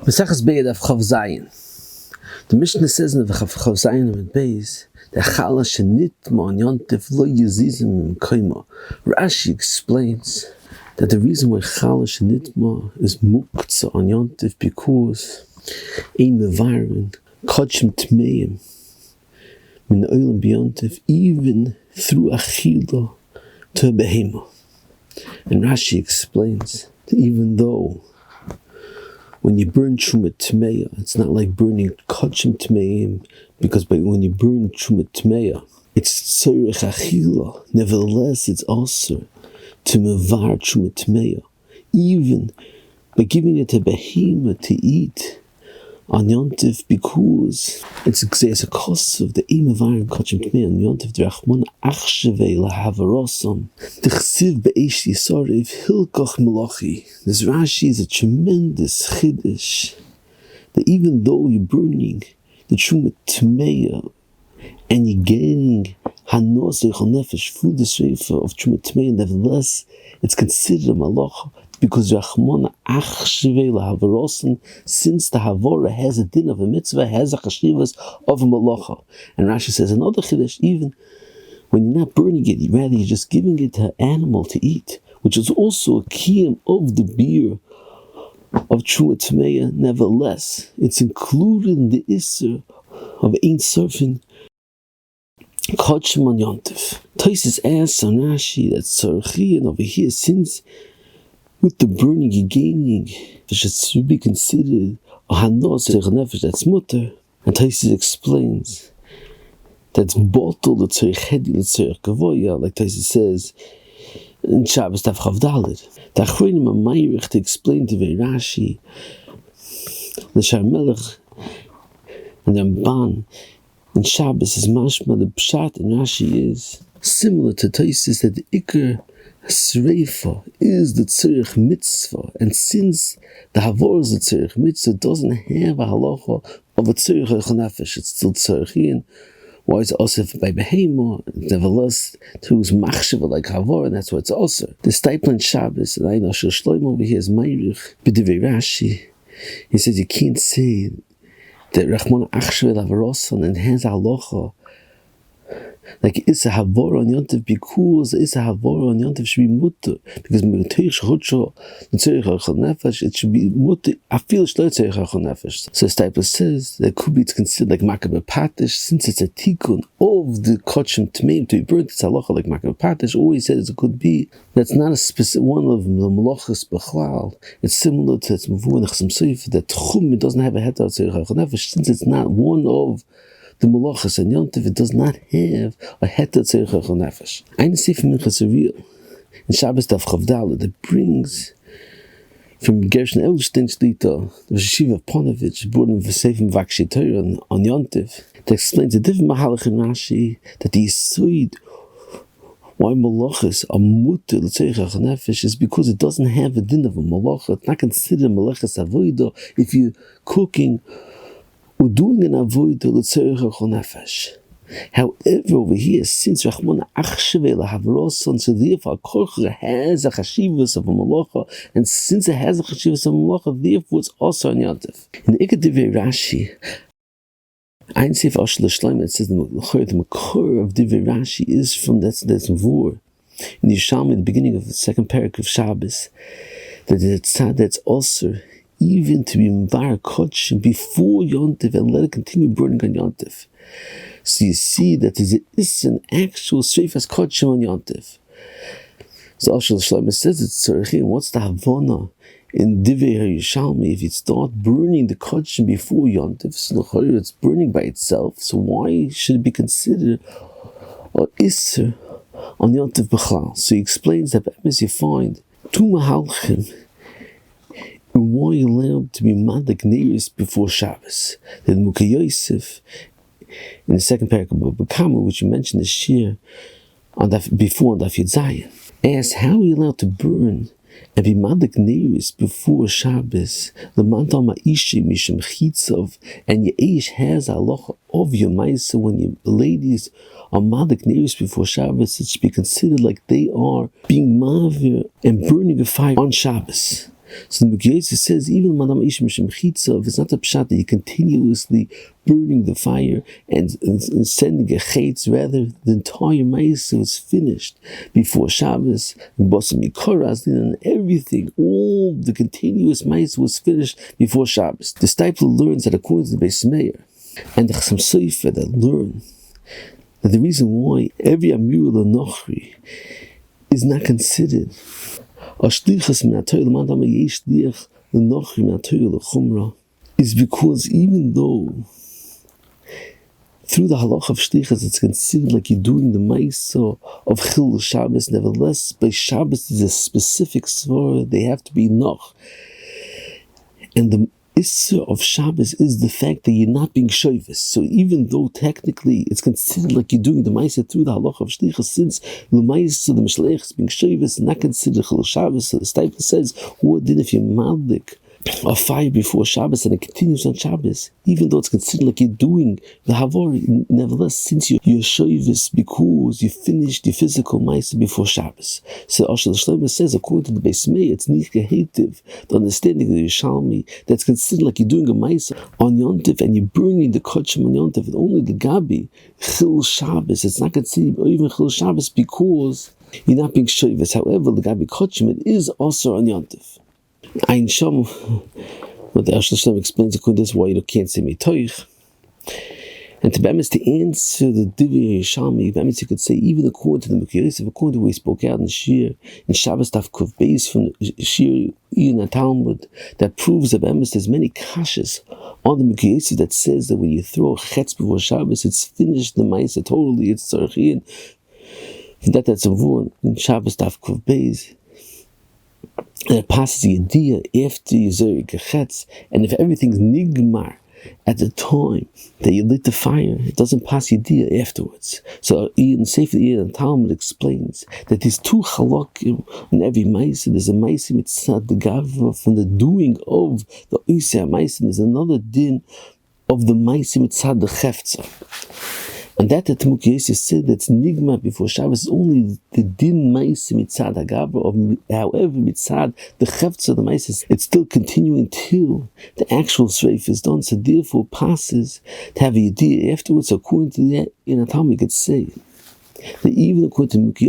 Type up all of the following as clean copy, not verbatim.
Mesachas Be'ed of Chav Zayin. The Mishnah says in the Chav Zayin and Beis that Chala shenitma on Yontif lo yizizim kaima. Rashi explains that the reason why Chala shenitma is muktzah on Yontif because ein mevarin kachim tmeim min oilam b'Yontif even through achila to a behema. And Rashi explains that even though when you burn Truma Tmeya, it's not like burning Kachim Tmeim, because when you burn Truma Tmeya, it's Tzorech Achila. Nevertheless, it's also to Mevar Truma Tmeya. Even by giving it to Behema to eat on Yontif, because it's a cost of the Mevar and Kachim Tmeya on Yontif, the Achshevai havara T'chsiv be'esh yisarev hilkach melachi. This Rashi is a tremendous chiddush that even though you're burning the Truma Tmeya and you're getting hanos eichel nefesh through the shreifa of Truma Tmeya, nevertheless it's considered a malacha because Rachmana Achshevai havara, since the havara has a din of a mitzvah, has a chashivas of a malacha. And Rashi says another chiddush, even when you're not burning it, rather you're just giving it to an animal to eat, which is also a kiyum of the beer of Truma Tmeya. Nevertheless, it's included in the Isser of Ein Surfing Kachim on Yontif. Taisus asks on Rashi that Tzarchian over here, since with the burning you're gaining, it should be considered a hanos nefesh, that's mutter. And Taisus explains that's bottle the tzorich hedi the tzorich gavoya, like Taisus says in Shabbos Daf Chav Daled. The Achronim are ma'irich to explain to Rashi, the Shar Melech and the Ramban in Shabbos is mashma. The pshat in Rashi is similar to Taisus, that the ikar Sreifa is the tzorich mitzvah, and since the havara is the tzorich mitzvah, doesn't have a halacha of a tzorich eichel nefesh, it's still tzorichian. Why is it also by behema? Nevertheless, to use machshava like havara, and that's why it's also. The Stipland Shabbos, and I know Shir Shloim over here is Meirich, B'divrei Rashi. He says you can't say that Rachmana Achshevai havara and has a halacha like it's a havara on Yontif, because it's a havara on Yontif should be mutter, because it should be mutter. I feel so Stipler says that could be considered like makabe patish, since it's a tikkun of the kachim tmeim to be burnt. It's halacha like makabe patish. All he says it could be that's not a specific one of the malachas b'chlal. It's similar to its mavu and chasam seif that tchum doesn't have a heter tzorich nefesh, since it's not one of the malachas and Yontif, it does not have a heter tzorich nefesh. Ein sefer minchas real in Shabbos Daf Chav Daled that brings from Gershon Edelstein Shlita, the Yeshiva of Ponovitch, brought in V'seifim Vakshi Torah on Yontif, that explains a different mahalach in Rashi that the Yisud why malachas are mutter l'tzorich nefesh is because it doesn't have a din of a malacha. It's not considered malachas avodah if you're cooking or doing an avodah l'tzorich nefesh. However, over here, since Rachmana Achshevai havara, so therefore Korcha has a chashivas of a malacha, and since it has a chashivas of a malacha, therefore it's also on Yontif. In the Divrei Rashi, Ein Sefer Ashel Shloim, it says the makor of Divrei Rashi is from that's Mvur in the Yishalmi, the beginning of the second parak of Shabbos, that it's also even to be mvar kachim before Yontif and let it continue burning on Yontif. So you see that it's an actual streifas kachim on Yontif. So Ashel Shloim says it's tzorichin. What's the havana in Divrei Yishalmi? If you start burning the kachim before Yontif, so it's burning by itself. So why should it be considered or isser on Yontif b'chlal? So he explains that as you find two mahalchim. And why you're allowed to be madak neiris before Shabbos? The Mukha Yosef in the second paragraph of Bakama, which you mentioned this year on before on Daf Yud Zayin, asks how are you allowed to burn and be madak neiris before Shabbos? The mantama ishi mishum chitzov, and your ish has a halacha of your ma'isa. When your ladies are madak neiris before Shabbos, it should be considered like they are being mavir and burning a fire on Shabbos. So the Beitzah says, even if it's not a pshat that you're continuously burning the fire and sending a chetz, rather the entire ma'aseh was finished before Shabbos, and everything, all the continuous ma'aseh was finished before Shabbos. The disciple learns that according to the Beis Meir, and the Chassam Sofer that learn that the reason why every Amir L'Nochri is not considered is because even though through the halacha of shlichus it's considered like you're doing the ma'aseh of Chil Shabbos, nevertheless by Shabbos there's a specific svara, they have to be noch, and the Isser of Shabbos is the fact that you're not being shovis. So even though technically it's considered like you're doing the ma'aseh through the halacha of shlichus, since the ma'aseh, the mishleich is being shovis, not considered Chil Shabbos, so the stipend says, what then if you're malik a fire before Shabbos and it continues on Shabbos, even though it's considered like you're doing the havara, nevertheless, since you're shovis because you finished the physical ma'aseh before Shabbos. So Ashel Shlomo says, according to the Beis Meir, it's nichke hetiv, the understanding of the Yerushalmi, that's considered like you're doing a ma'aseh on Yontif and you're burning the kodshim on Yontif, and only the gabi Chil Shabbos. It's not considered even Chil Shabbos because you're not being shovis. However, the gabi kodshim, it is also on Yontif. Ein Shom, what the Ashel Shlomo explains according to this, why you can't say mitoich. And to answer the Divrei Yerushalmi, you could say, even according to the Mukh, according to what we spoke out in Shir, in Shabbos Daf Kuf Beis from Shir in Talmud, that proves that there's many kashas on the Mukh that says that when you throw a chetz before Shabbos, it's finished the ma'aseh totally, it's tzarchian. That's a vur in Shabbos Daf Kuf Beis. And it passes the idea after you zerg chetz, and if everything's nigmar at the time that you lit the fire, it doesn't pass the idea afterwards. So Ian Sefer Ian Talmud explains that there's two halakim in every ma'aseh. There's a ma'aseh mitzad the gavra from the doing of the iseh ma'aseh. There's another din of the ma'aseh mitzad the chefza. And that the Mukh said that's nigma before Shabbos is only the din ma'aseh mitzad hagavra. However, mitzad the chefza the ma'aseh, it's still continuing till the actual sreif is done. So therefore, passes to have a idea afterwards. According to that, in a Talmud, you could say that even according to Mukh,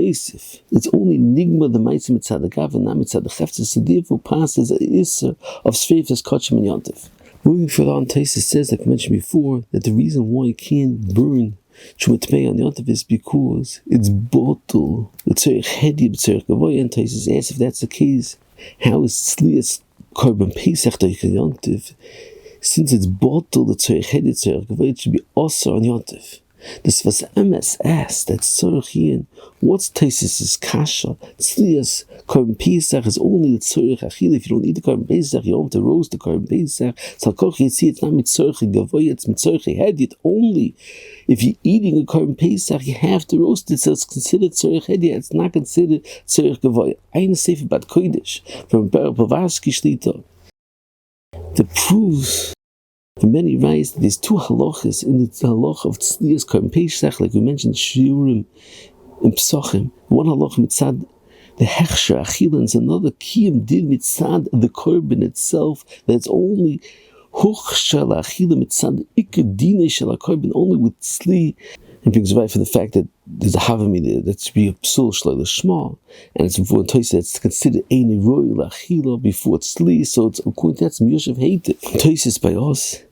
it's only nigma the ma'aseh mitzad hagavra, not mitzad the chefza. So therefore, passes a isser of sreif as kodshim and yontif. Moving further on, Taisa says, like I mentioned before, that the reason why you can't burn Shumatmei on the Yontif is because it's bottle. The tzorich hedi b'tzorich gavoya, and Taisus asks if that's the case, how is tzlias korban pesach doich Yontif? Since it's bottle, the tzorich hedi tzorich gavoya, it should be also on Yontif. This was MS asked that tzorich what's Taisus's kasha? Tzlias korban pesach is only the tzorich achil. If you don't eat the korban pesach, you don't have to roast the korban pesach. So you see, it's not mitzorich gavoya, it's mitzorich hedi. It only if you're eating a korban pesach, you have to roast it, so it's considered tzorich hedi. It's not considered tzorich gavoya. Ein sefer bat kodesh from Blavatsky Shlita that proves for many rights that there's two halachas in the halacha of tzlias korban pesach, like we mentioned shiurim and psachim. One halacha mitzad the hechsher achilans, another kiyum did mitzad the korban itself. That's only only with tzli, and brings right for the fact that there's a havara there that's be a psul shloila shma, and it's before Toisa that's considered ein roy lachila before tzli, so it's according to that's miyoshev hated. Toisa by us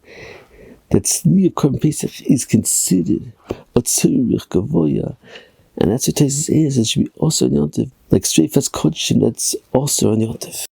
that tzli of korban pesach is considered a tzurich gavoya, and that's what Toisa is. It should be also on yontif, like straight fast kodshim that's also on yontif.